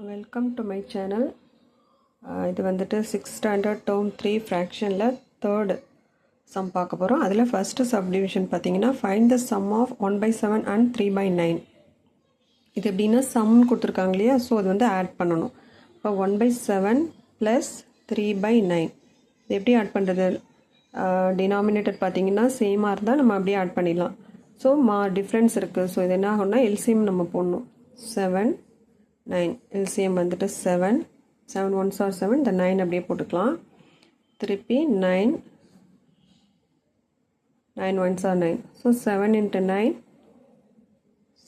Welcome to my channel. இது வந்துட்டு 6th standard term 3 ஃப்ராக்ஷனில் தேர்டு சம் பார்க்க போகிறோம். அதில் ஃபஸ்ட்டு சப்டிவிஷன் பார்த்தீங்கன்னா find the sum of 1/7 and 3/9. இது எப்படின்னா சம் கொடுத்துருக்காங்க இல்லையா, ஸோ அது வந்து ஆட் பண்ணணும். இப்போ 1/7 ப்ளஸ் 3/9 இது எப்படி ஆட் பண்ணுறது? டினாமினேட்டர் பார்த்தீங்கன்னா சேமாக இருந்தால் நம்ம அப்படியே ஆட் பண்ணிடலாம். ஸோ டிஃப்ரென்ஸ் இருக்குது. ஸோ இது என்ன ஆகும்னா எல்சிஎம் நம்ம போடணும். 7 9 எல்சிஎம் வந்துட்டு 7 7 1s are 7, இந்த 9 அப்படியே போட்டுக்கலாம். திருப்பி 9 9 1s are 9. So 7 into 9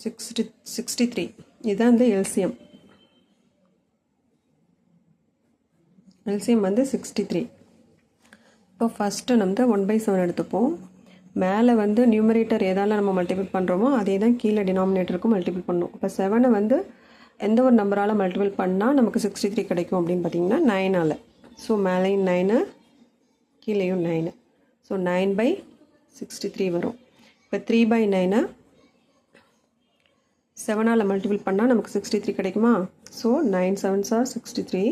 63. இதுதான் இந்த எல்சிஎம். எல்சிஎம் வந்து 63. இப்போ ஃபஸ்ட்டு நம்ம 1/7 எடுத்துப்போம். மேலே வந்து நியூமரேட்டர் எதால் நம்ம மல்டிபிள் பண்ணுறோமோ அதே தான் கீழே டினாமினேட்டருக்கும் மல்டிபிள் பண்ணணும். இப்போ 7 வந்து எந்த ஒரு நம்பரால் மல்டிபிள் பண்ணால் நமக்கு 63 கிடைக்கும் அப்படின்னு பார்த்தீங்கன்னா 9ஆல். ஸோ மேலேயும் 9 கீழேயும் 9. ஸோ 9/63 வரும். இப்போ 3/9 7ஆல் மல்டிபிள் பண்ணால் நமக்கு 63 கிடைக்குமா? So 9 7s are 63,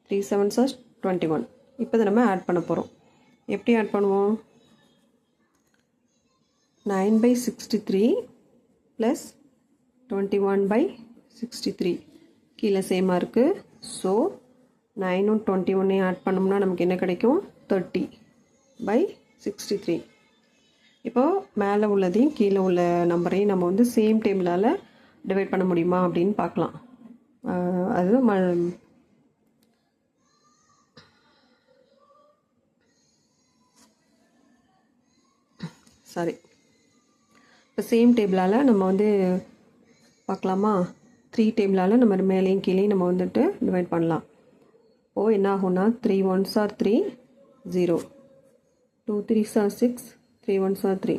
3 7s are 21. இப்போ இதை நம்ம ஆட் பண்ண போகிறோம். எப்படி ஆட் பண்ணுவோம்? 9/63 ப்ளஸ் 21/63 கீழே சேமாக இருக்குது. ஸோ 9ம் 21 ஆட் பண்ணோம்னா நமக்கு என்ன கிடைக்கும்? 30/63. இப்போது மேலே உள்ளதையும் கீழே உள்ள நம்பரையும் நம்ம வந்து சேம் டேபிளால் டிவைட் பண்ண முடியுமா அப்படின்னு பார்க்கலாம். அது சாரி இப்போ சேம் டேபிளால் நம்ம வந்து பார்க்கலாமா? 3 டேபிளால் நம்ம மேலேயும் கீழேயும் நம்ம வந்துட்டு டிவைட் பண்ணலாம். ஓ என்ன ஆகும்னா 3 1s are 3 0, 2 3s are 6, 3 1s are 3.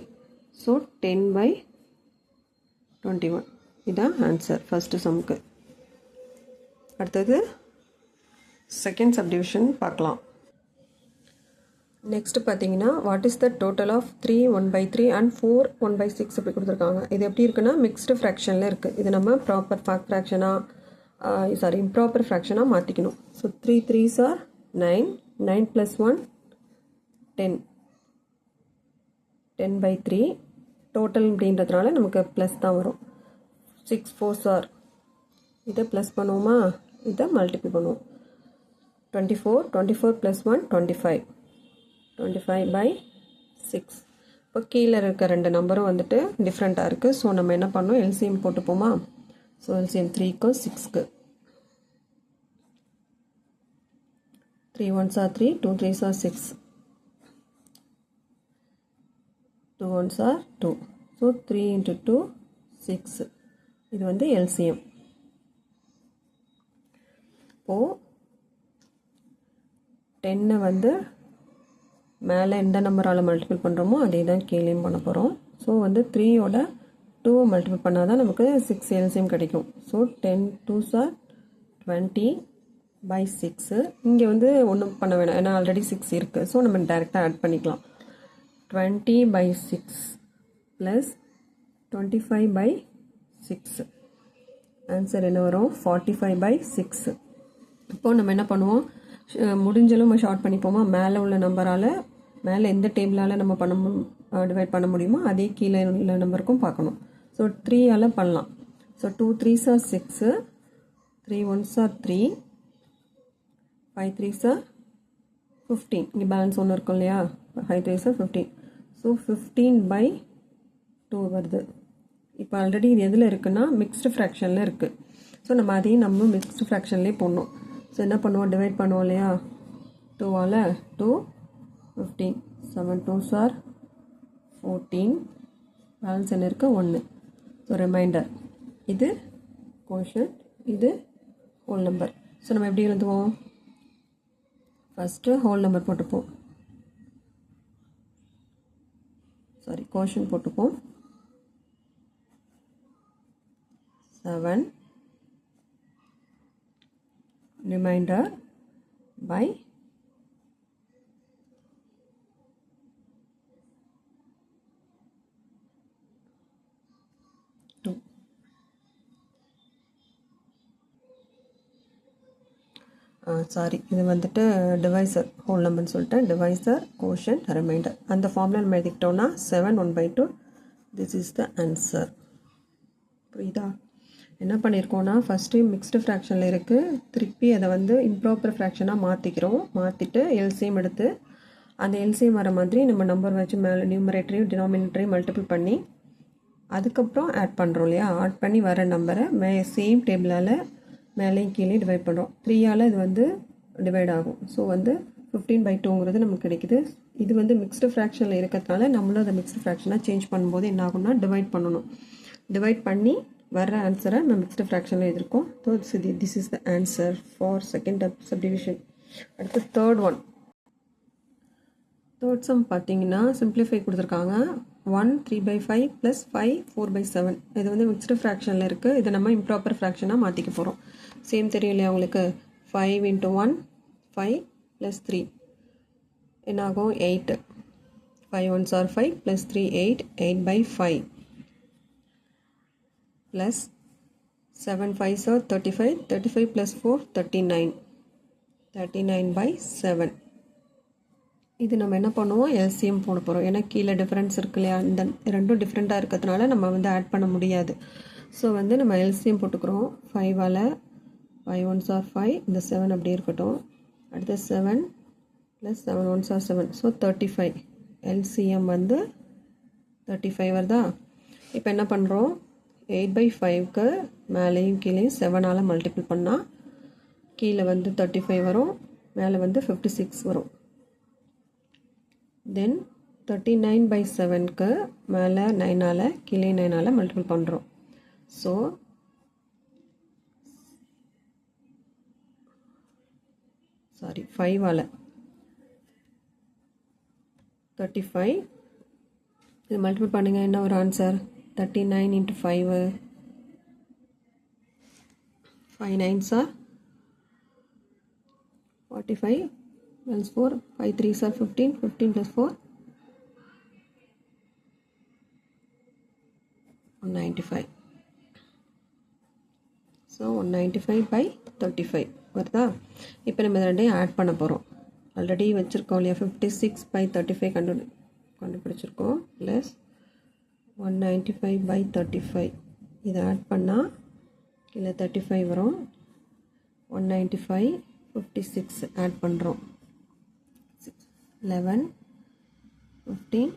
So 10/21 இதுதான் ஆன்சர் ஃபஸ்ட்டு சம்முக்கு. அடுத்தது செகண்ட் சப்டிவிஷன் பார்க்கலாம். நெக்ஸ்ட்டு பார்த்தீங்கன்னா what is the total of 3 1/3 and 4 1/6 அப்படி கொடுத்துருக்காங்க. இது எப்படி இருக்குன்னா மிக்ஸ்டு ஃப்ராக்ஷனில் இருக்குது. இது நம்ம ப்ராப்பர் இம்ப்ராப்பர் ஃப்ராக்ஷனாக மாற்றிக்கணும். ஸோ 3 3s are 9, 9 + 1 10, 10/3 டோட்டல் அப்படின்றதுனால நமக்கு ப்ளஸ் தான் வரும். 6 4s are, இதை ப்ளஸ் பண்ணுவோமா, இதை மல்டிபிள் பண்ணுவோம். 24 24 + 1 25, 25/6. இப்போ கீழே இருக்க ரெண்டு நம்பரும் வந்துட்டு டிஃப்ரெண்ட்டாக இருக்குது. ஸோ நம்ம என்ன பண்ணோம்? எல்சிஎம் போட்டுப்போமா? ஸோ எல்சிஎம் 3க்கும் 6க்கு 3 1s are 3, 2 3s are 6, 2 1s are 2. So 3 × 2 6. இது வந்து எல்சிஎம். இப்போது 10 வந்து மேலே எந்த நம்பரால் மல்டிபிள் பண்ணுறோமோ அதே தான் கீழேயும் பண்ண போகிறோம். ஸோ வந்து 3யோட 2 மல்டிபிள் பண்ணால் தான் நமக்கு 6 எல்சிஎம் கிடைக்கும். So 10 2s are 20/6. இங்கே வந்து ஒன்றும் பண்ண வேணாம், ஏன்னா ஆல்ரெடி 6 இருக்குது. ஸோ நம்ம டேரெக்டாக ஆட் பண்ணிக்கலாம். 20/6 ப்ளஸ் 25/6 ஆன்சர் என்ன வரும்? 45/6. இப்போது நம்ம என்ன பண்ணுவோம்? முடிஞ்சளவு நம்ம ஷார்ட் பண்ணிப்போமா? மேலே உள்ள நம்பரால் மேலே எந்த டேபிளால் நம்ம டிவைட் பண்ண முடியுமோ அதே கீழே உள்ள நம்பருக்கும் பார்க்கணும். ஸோ 3ஆல் பண்ணலாம். So 2 3s are 6, 3 1s are 3, 5 3s are 15. இங்கே பேலன்ஸ் ஒன்று இருக்கும் இல்லையா? 5 3s are 15. ஸோ 15/2 வருது. இப்போ ஆல்ரெடி இது எதில் இருக்குன்னா மிக்ஸ்டு ஃப்ராக்ஷனில் இருக்குது. ஸோ நம்ம அதையும் நம்ம மிக்ஸ்டு ஃப்ராக்ஷன்லேயே போடணும். ஸோ என்ன பண்ணுவோம்? டிவைட் பண்ணுவோம் இல்லையா? 2ஆல் 2 15, 7 2s are 14, பேலன்ஸ் என்ன இருக்குது? 1. So remainder. இது கோஷன், இது ஹோல் நம்பர். ஸோ நம்ம எப்படி எழுதுவோம்? ஃபஸ்ட்டு ஹோல் நம்பர் போட்டுப்போம், கோஷன் போட்டுப்போம். 7 ரிமைண்டர் by 2. சாரி, இது வந்துட்டு டிவைசர், ஹோல் நம்பர்னு சொல்லிட்டேன். டிவைசர், கோஷன், ரிமைண்டர். அந்த ஃபார்முலா நம்ம எழுதிக்கிட்டோம்னா 7 1/2. This is the answer. புரியுதா? என்ன பண்ணியிருக்கோன்னா, ஃபஸ்ட்டு மிக்ஸ்டு ஃப்ராக்ஷனில் இருக்குது, திருப்பி அதை வந்து இம்ப்ராப்பர் ஃப்ராக்ஷனாக மாற்றிக்கிறோம். மாற்றிட்டு எல்சிஎம் எடுத்து அந்த எல்சிஎம் வர மாதிரி நம்ம நம்பர் வச்சு மேலே நியூமரேட்டரையும் டினாமினேட்டரையும் மல்டிபிள் பண்ணி அதுக்கப்புறம் ஆட் பண்ணுறோம் இல்லையா? ஆட் பண்ணி வர நம்பரை சேம் டேபிளால் மேலேயும் கீழே டிவைட் பண்ணுறோம். 3ஆல் இது வந்து டிவைட் ஆகும். ஸோ வந்து 15/2ங்கிறது நமக்கு கிடைக்குது. இது வந்து மிக்ஸ்டு ஃப்ராக்ஷனில் இருக்கிறதுனால நம்மளும் அதை மிக்ஸ்டு ஃப்ராக்ஷனாக சேஞ்ச் பண்ணும்போது என்ன ஆகும்னா டிவைட் பண்ணணும். டிவைட் பண்ணி வர்ற ஆன்சரை நம்ம மிக்ஸ்டு ஃப்ராக்ஷனில் எழுதியிருக்கோம். So this is the answer for second subdivision. அடுத்து தேர்ட் ஒன். தேர்ட் சம் பார்த்தீங்கன்னா சிம்பிளிஃபை கொடுத்துருக்காங்க. 1 3/5 + 5 4/7. இது வந்து மிக்ஸ்டு ஃப்ராக்ஷனில் இருக்குது. இதை நம்ம இம்ப்ராப்பர் ஃப்ராக்ஷனாக மாற்றிக்க போகிறோம். சேம் தெரியும் இல்லையா உங்களுக்கு? 5 × 1 5 + 3 என்னாகும்? 8. 5 1s are 5 + 3 8. 8/5 + 7 5s are 35. 35 + 4 39. 39/7. இது நம்ம என்ன பண்ணுவோம்? எல்சிஎம் போட போகிறோம். ஏன்னா கீழே டிஃப்ரென்ஸ் இருக்கு இல்லையா? இந்த ரெண்டும் டிஃப்ரெண்ட்டாக இருக்கிறதுனால நம்ம வந்து ஆட் பண்ண முடியாது. ஸோ வந்து நம்ம எல்சிஎம் போட்டுக்கிறோம். 5ஆல் 5 1s are 5. இந்த 7 அப்படியே இருக்கட்டும். அடுத்து 7 + 7 1s are 7. ஸோ 35. எல்சிஎம் வந்து 35 வருதா? இப்போ என்ன பண்ணுறோம்? 8/5க்கு மேலேயும் கீழேயும் 7ஆல் மல்டிபிள் பண்ணால் கீழே வந்து 35 வரும், மேலே வந்து 56 வரும். தென் 39/7க்கு மேலே 9ஆல் கீழே 9ஆல் மல்டிபிள் பண்ணுறோம். ஸோ சாரி 5ஆல் 35. இது மல்டிபிள் பண்ணுங்கள், என்ன ஒரு answer? 39 × 5. 5 9s are 45 + 4. 5 3s are 15. 15 + 4 195. So 195/35 வருதா? இப்போ நம்ம இதை ரெண்டையும் ஆட் பண்ண போகிறோம். ஆல்ரெடி வச்சுருக்கோம் இல்லையா? 56/35 கண்டுபிடிச்சிருக்கோம். ப்ளஸ் 195/35. இதை ஆட் பண்ணால் கீழே 35 வரும். 195 56 ஆட் பண்ணுறோம். 11 15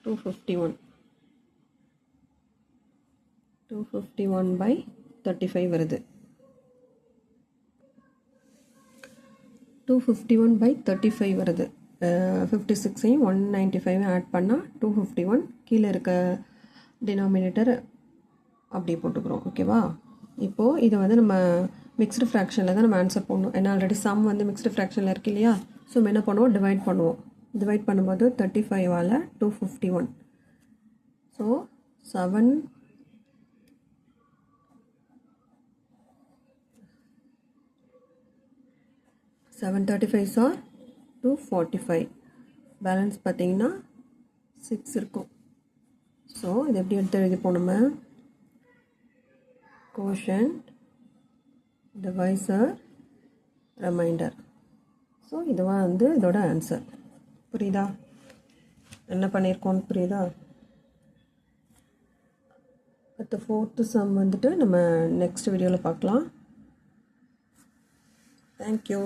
251. 251/35 வருது. 251/35 வருது. 56ஐயும் 195 ஆட் பண்ணால் 251. கீழே இருக்க டினாமினேட்டர் அப்படியே போட்டுக்கிறோம். ஓகேவா? இப்போது இதை வந்து நம்ம மிக்ஸ்டு ஃப்ராக்ஷனில் தான் நம்ம ஆன்சர் பண்ணணும். ஏன்னா ஆல்ரெடி சம் வந்து மிக்ஸ்டு ஃப்ராக்ஷனில் இருக்கு இல்லையா? ஸோ நம்ம என்ன பண்ணுவோம்? டிவைட் பண்ணுவோம். டிவைட் பண்ணும்போது 35ஆல் 251. So 7 35s are 245. பேலன்ஸ் பார்த்தீங்கன்னா 6 இருக்கும். ஸோ இது எப்படி எடுத்து எழுதிப்போம் நம்ம? கோஷன், டிவைசர், ரிமைண்டர். ஸோ இதுவாக வந்து இதோட ஆன்சர். புரியுதா? என்ன பண்ணியிருக்கோன்னு புரியுதா? அடுத்த 4th சம் வந்துட்டு நம்ம நெக்ஸ்ட் வீடியோவில் பார்க்கலாம். தேங்க்யூ.